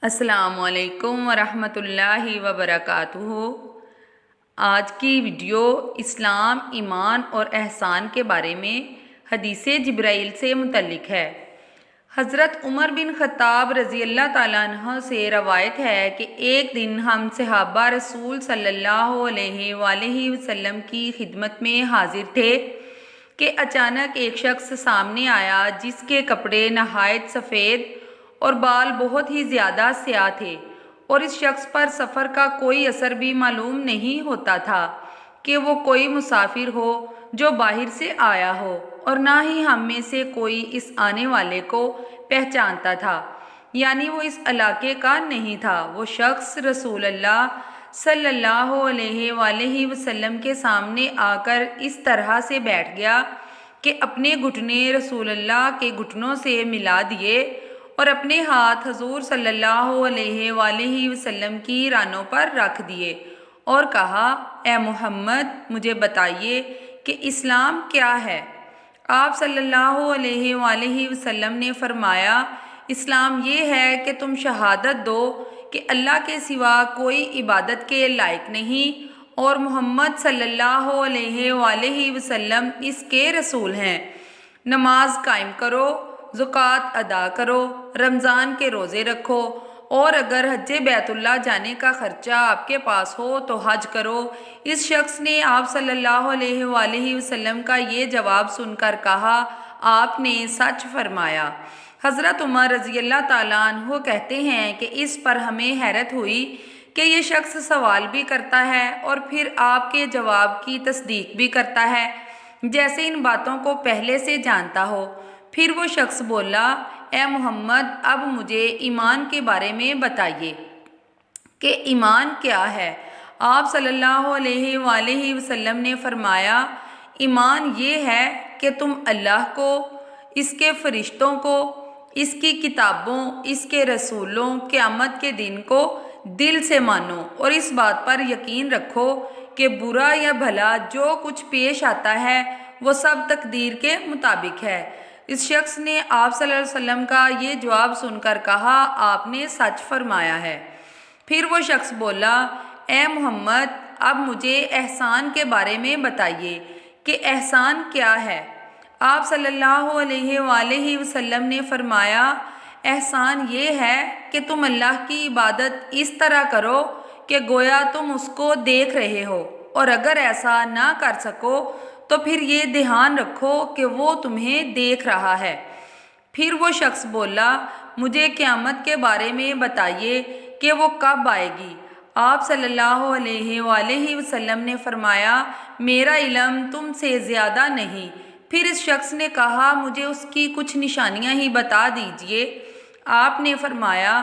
السلام علیکم ورحمۃ اللہ وبرکاتہ۔ آج کی ویڈیو اسلام، ایمان اور احسان کے بارے میں حدیث جبرائیل سے متعلق ہے۔ حضرت عمر بن خطاب رضی اللہ تعالیٰ عنہ سے روایت ہے کہ ایک دن ہم صحابہ رسول صلی اللہ علیہ وآلہ وسلم کی خدمت میں حاضر تھے کہ اچانک ایک شخص سامنے آیا جس کے کپڑے نہایت سفید اور بال بہت ہی زیادہ سیاہ تھے، اور اس شخص پر سفر کا کوئی اثر بھی معلوم نہیں ہوتا تھا کہ وہ کوئی مسافر ہو جو باہر سے آیا ہو، اور نہ ہی ہم میں سے کوئی اس آنے والے کو پہچانتا تھا، یعنی وہ اس علاقے کا نہیں تھا۔ وہ شخص رسول اللہ صلی اللہ علیہ وآلہ وسلم کے سامنے آ کر اس طرح سے بیٹھ گیا کہ اپنے گھٹنے رسول اللہ کے گھٹنوں سے ملا دیے اور اپنے ہاتھ حضور صلی اللہ علیہ وآلہ وسلم کی رانوں پر رکھ دیے اور کہا، اے محمد، مجھے بتائیے کہ اسلام کیا ہے؟ آپ صلی اللہ علیہ وآلہ وسلم نے فرمایا، اسلام یہ ہے کہ تم شہادت دو کہ اللہ کے سوا کوئی عبادت کے لائق نہیں اور محمد صلی اللہ علیہ وآلہ وسلم اس کے رسول ہیں۔ نماز قائم کرو، زکوٰۃ ادا کرو، رمضان کے روزے رکھو، اور اگر حج بیت اللہ جانے کا خرچہ آپ کے پاس ہو تو حج کرو۔ اس شخص نے آپ صلی اللہ علیہ وآلہ وسلم کا یہ جواب سن کر کہا، آپ نے سچ فرمایا۔ حضرت عمر رضی اللہ تعالیٰ عنہ کہتے ہیں کہ اس پر ہمیں حیرت ہوئی کہ یہ شخص سوال بھی کرتا ہے اور پھر آپ کے جواب کی تصدیق بھی کرتا ہے، جیسے ان باتوں کو پہلے سے جانتا ہو۔ پھر وہ شخص بولا، اے محمد، اب مجھے ایمان کے بارے میں بتائیے کہ ایمان کیا ہے؟ آپ صلی اللہ علیہ وآلہ وسلم نے فرمایا، ایمان یہ ہے کہ تم اللہ کو، اس کے فرشتوں کو، اس کی کتابوں، اس کے رسولوں، قیامت کے دن کو دل سے مانو اور اس بات پر یقین رکھو کہ برا یا بھلا جو کچھ پیش آتا ہے وہ سب تقدیر کے مطابق ہے۔ اس شخص نے آپ صلی اللہ علیہ وسلم کا یہ جواب سن کر کہا، آپ نے سچ فرمایا ہے۔ پھر وہ شخص بولا، اے محمد، اب مجھے احسان کے بارے میں بتائیے کہ احسان کیا ہے؟ آپ صلی اللہ علیہ وآلہ وسلم نے فرمایا، احسان یہ ہے کہ تم اللہ کی عبادت اس طرح کرو کہ گویا تم اس کو دیکھ رہے ہو، اور اگر ایسا نہ کر سکو تو پھر یہ دھیان رکھو کہ وہ تمہیں دیکھ رہا ہے۔ پھر وہ شخص بولا، مجھے قیامت کے بارے میں بتائیے کہ وہ کب آئے گی؟ آپ صلی اللہ علیہ وآلہ وسلم نے فرمایا، میرا علم تم سے زیادہ نہیں۔ پھر اس شخص نے کہا، مجھے اس کی کچھ نشانیاں ہی بتا دیجیے۔ آپ نے فرمایا،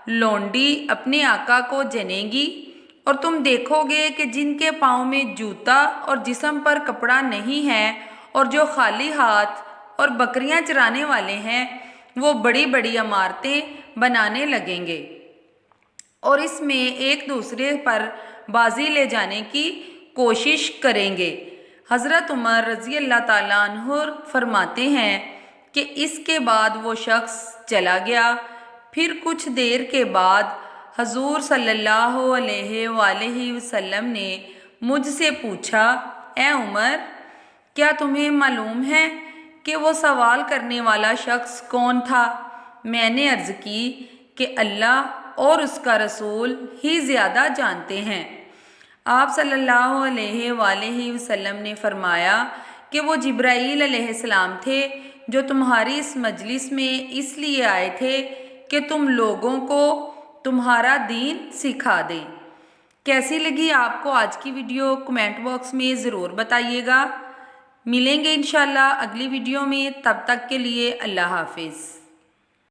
لونڈی اپنے آقا کو جنے گی، اور تم دیکھو گے کہ جن کے پاؤں میں جوتا اور جسم پر کپڑا نہیں ہے اور جو خالی ہاتھ اور بکریاں چرانے والے ہیں، وہ بڑی بڑی عمارتیں بنانے لگیں گے اور اس میں ایک دوسرے پر بازی لے جانے کی کوشش کریں گے۔ حضرت عمر رضی اللہ تعالیٰ عنہ فرماتے ہیں کہ اس کے بعد وہ شخص چلا گیا۔ پھر کچھ دیر کے بعد حضور صلی اللہ علیہ وآلہ وسلم نے مجھ سے پوچھا، اے عمر، کیا تمہیں معلوم ہے کہ وہ سوال کرنے والا شخص کون تھا؟ میں نے عرض کی کہ اللہ اور اس کا رسول ہی زیادہ جانتے ہیں۔ آپ صلی اللہ علیہ وآلہ وسلم نے فرمایا کہ وہ جبرائیل علیہ السلام تھے جو تمہاری اس مجلس میں اس لیے آئے تھے کہ تم لوگوں کو تمہارا دین سکھا دیں۔ کیسی لگی آپ کو آج کی ویڈیو؟ کمنٹ باکس میں ضرور بتائیے گا۔ ملیں گے انشاءاللہ اگلی ویڈیو میں، تب تک کے لیے اللہ حافظ۔